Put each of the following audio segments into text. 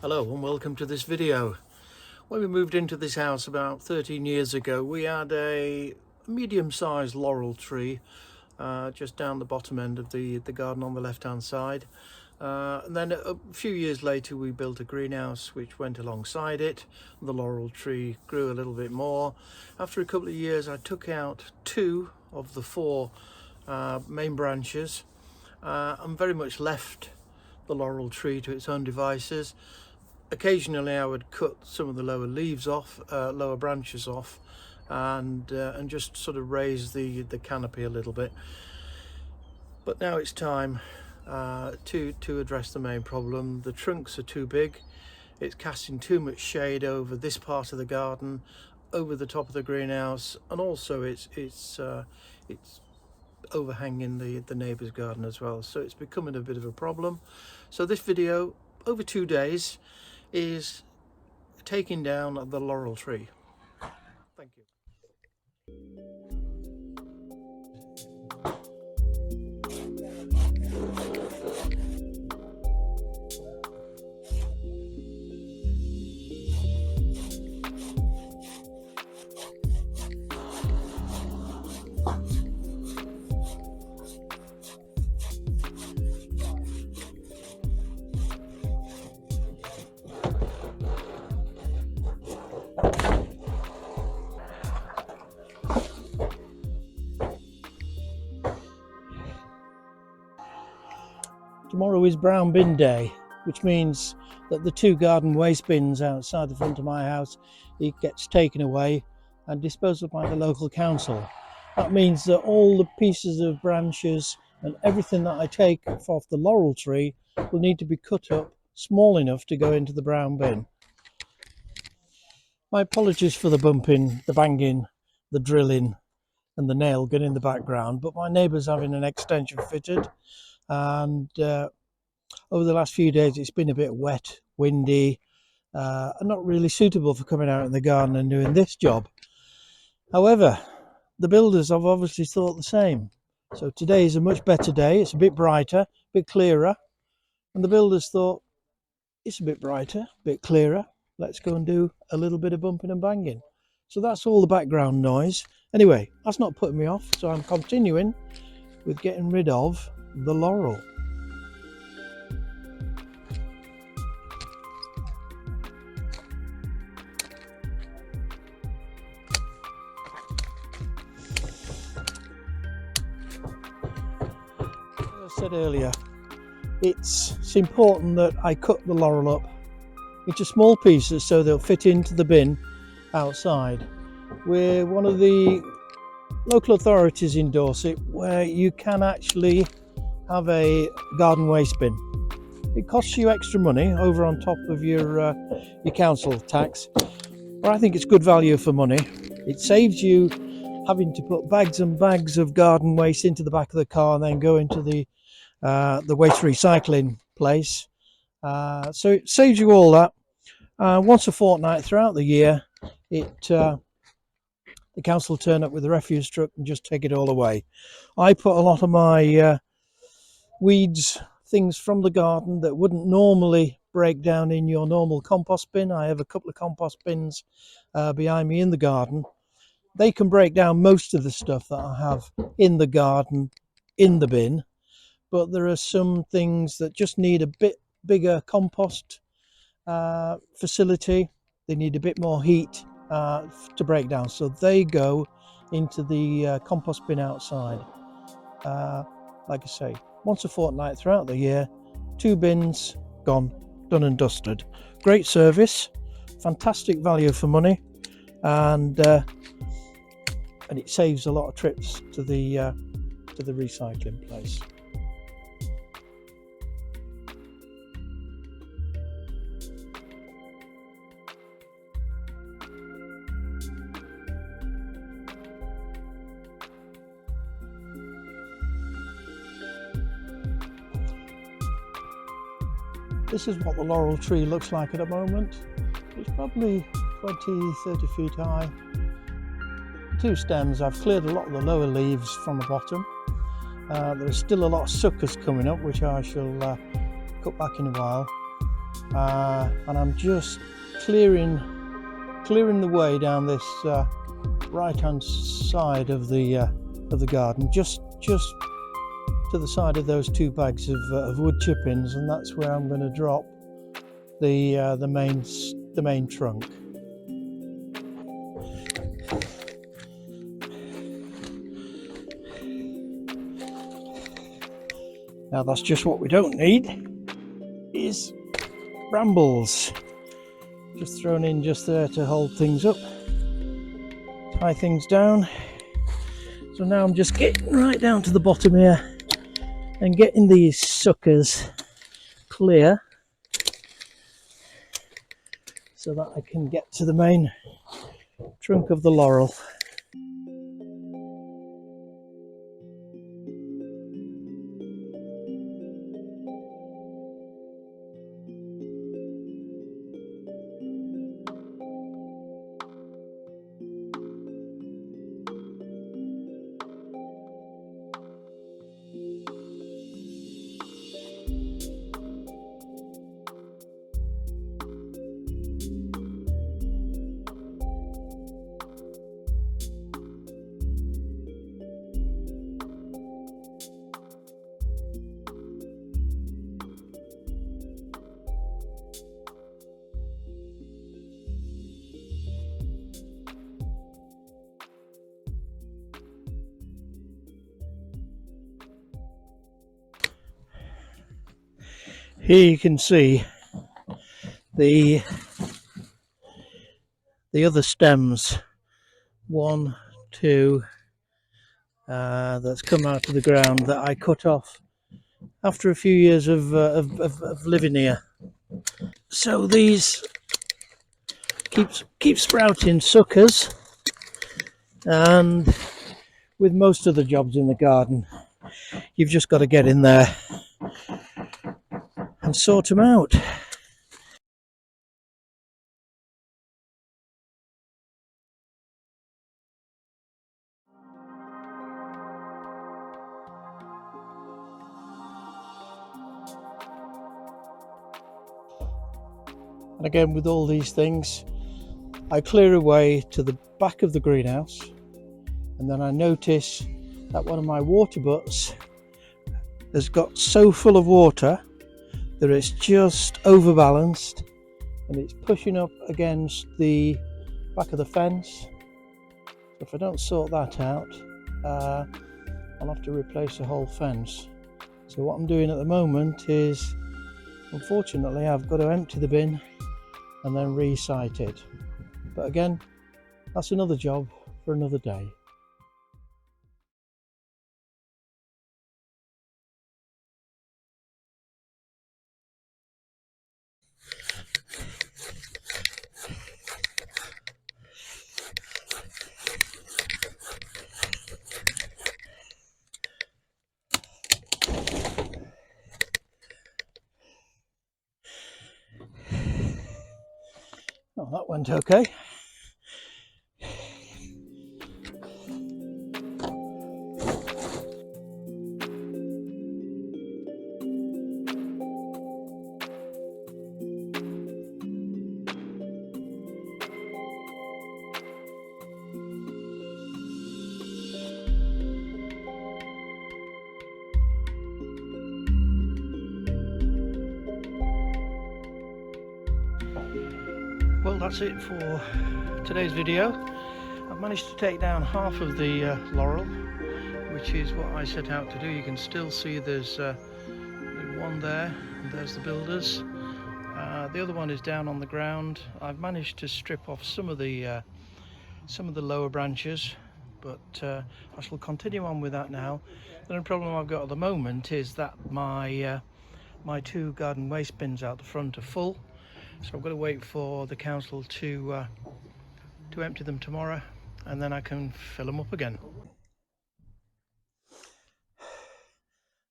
Hello and welcome to this video. When we moved into this house about 13 years ago, we had a medium-sized laurel tree just down the bottom end of the garden on the left-hand side. And then a few years later we built a greenhouse which went alongside it. The laurel tree grew a little bit more. After a couple of years I took out 2 of the 4 main branches and very much left the laurel tree to its own devices. Occasionally I would cut some of the lower leaves off, lower branches off, and just sort of raise the canopy a little bit. But now it's time to address the main problem. The trunks are too big. It's casting too much shade over this part of the garden, over the top of the greenhouse, and also it's overhanging the neighbour's garden as well. So it's becoming a bit of a problem. So this video, over 2 days, is taking down the laurel tree. Thank you. Tomorrow is brown bin day, which means that the 2 garden waste bins outside the front of my house, it gets taken away and disposed of by the local council. That means that all the pieces of branches and everything that I take off the laurel tree will need to be cut up small enough to go into the brown bin. My apologies for the bumping, the banging, the drilling and the nail gun in the background, but my neighbour's having an extension fitted. And over the last few days it's been a bit wet, windy, and not really suitable for coming out in the garden and doing this job. However, the builders have obviously thought the same. So today is a much better day. It's a bit brighter, a bit clearer, and the builders thought, it's a bit brighter, a bit clearer, let's go and do a little bit of bumping and banging. So that's all the background noise. Anyway, that's not putting me off, so I'm continuing with getting rid of the laurel. As I said earlier, it's important that I cut the laurel up into small pieces so they'll fit into the bin outside. We're one of the local authorities in Dorset where you can actually have a garden waste bin. It costs you extra money over on top of your council tax, but I think it's good value for money. It saves you having to put bags and bags of garden waste into the back of the car and then go into the waste recycling place. So it saves you all that. Once a fortnight throughout the year, the council turn up with a refuse truck and just take it all away. I put a lot of my weeds, things from the garden that wouldn't normally break down in your normal compost bin. I have a couple of compost bins behind me in the garden. They can break down most of the stuff that I have in the garden in the bin, but there are some things that just need a bit bigger compost facility. They need a bit more heat to break down, so they go into the compost bin outside. Like I say, once a fortnight throughout the year, 2 bins gone, done and dusted. Great service, fantastic value for money, and it saves a lot of trips to the recycling place. This is what the laurel tree looks like at the moment. It's probably 20-30 feet high. 2 stems. I've cleared a lot of the lower leaves from the bottom. There's still a lot of suckers coming up, which I shall cut back in a while. and I'm just clearing the way down this right hand side of the garden, just to the side of those 2 bags of wood chippings, and that's where I'm going to drop the main trunk. Now that's just what we don't need, is brambles, just thrown in just there to hold things up, tie things down. So now I'm just getting right down to the bottom here and getting these suckers clear so that I can get to the main trunk of the laurel. Here you can see the other stems, 1, 2, that's come out of the ground that I cut off after a few years of living here. So these keep sprouting suckers, and with most of the jobs in the garden, you've just got to get in there and sort them out. And again, with all these things, I clear away to the back of the greenhouse, and then I notice that one of my water butts has got so full of water that it's just overbalanced and it's pushing up against the back of the fence. So if I don't sort that out, I'll have to replace the whole fence. So what I'm doing at the moment is, unfortunately, I've got to empty the bin and then re-site it. But again, that's another job for another day. Oh, that went okay. Well, that's it for today's video. I've managed to take down half of the laurel, which is what I set out to do. You can still see there's one there, and there's the builders. The other one is down on the ground. I've managed to strip off some of the lower branches, but I shall continue on with that now. The only problem I've got at the moment is that my 2 garden waste bins out the front are full, so I've got to wait for the council to empty them tomorrow, and then I can fill them up again.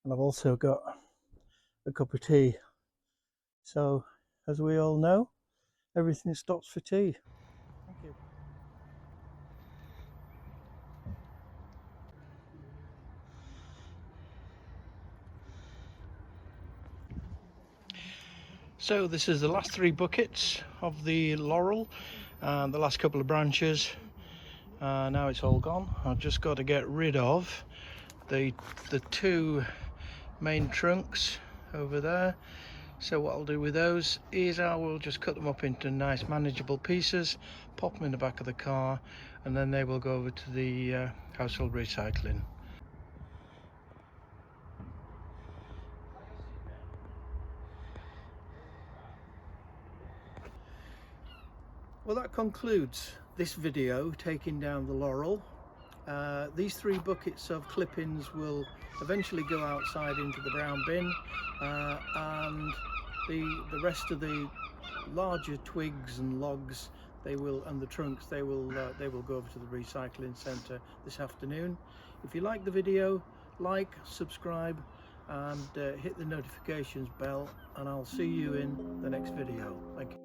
And I've also got a cup of tea. So, as we all know, everything stops for tea. Thank you. So this is the last 3 buckets of the laurel and the last couple of branches. Now it's all gone. I've just got to get rid of the 2 main trunks over there. So what I'll do with those is I will just cut them up into nice manageable pieces, pop them in the back of the car, and then they will go over to the household recycling. Well, that concludes this video taking down the laurel. These 3 buckets of clippings will eventually go outside into the brown bin, and the rest of the larger twigs and logs and the trunks they will go over to the recycling centre this afternoon. If you like the video, like, subscribe, and hit the notifications bell, and I'll see you in the next video. Thank you.